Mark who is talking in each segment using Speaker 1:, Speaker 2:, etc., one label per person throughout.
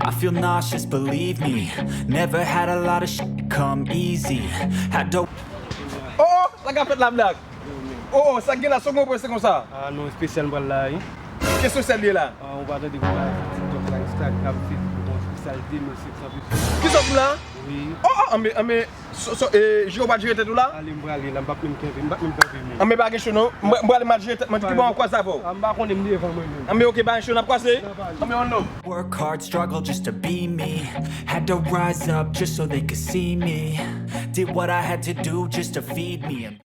Speaker 1: I feel nauseous, believe me. Never had a lot of shit come easy. Had to
Speaker 2: Oh, ça qu'a fait la blague. Oh, ça qui est là, second point, c'est comme ça.
Speaker 3: Ah non, spécial pour là.
Speaker 2: Qu'est-ce que c'est lié là?
Speaker 3: On va te dire TikTok, Instagram, Facebook, spécial 2600.
Speaker 2: Qui sont là?
Speaker 3: Oui.
Speaker 2: Oh, mais, je vais pas gérer tout là?
Speaker 3: Allez, je vais aller là, je vais pas me
Speaker 2: Mais pas quelque non? Je vais aller mal gérer, je dis bon, quoi ça vaut?
Speaker 3: Je vais pas me dire
Speaker 2: Mais ok, bah, je vais pas passer. Mais on non.
Speaker 1: work hard, struggle just to be me. Had to rise up just so they could see me. Did what I had to do just to feed me.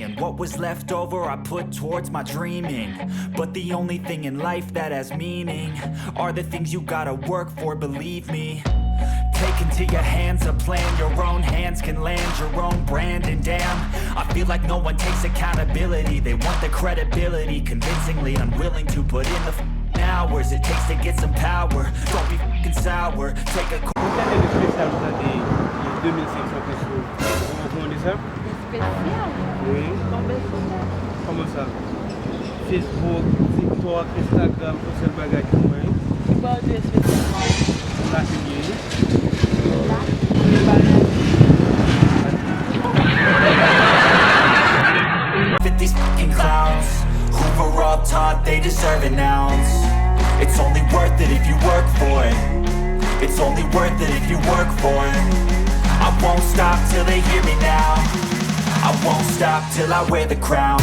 Speaker 1: And what was left over I put towards my dreaming. But the only thing in life that has meaning are the things you gotta work for, believe me. Take into your hands a plan, your own hands can land your own brand. And damn, I feel like no one takes accountability. They want the credibility, convincingly unwilling to put in the hours it takes to get some power. Don't be fucking sour, take a
Speaker 3: spécial pour là des 2500 pesos. Comment on dit ça?
Speaker 4: Especial?
Speaker 3: Oui. Comment ça? Facebook, TikTok, Instagram, tout ce bagage pour moi.
Speaker 4: Tu parles de especial?
Speaker 3: Là, c'est bien.
Speaker 1: Fit these fucking clowns who were all taught they deserve an ounce. It's only worth it if you work for it. It's only worth it if you work for it. I won't stop till they hear me now. I won't stop till I wear the crown.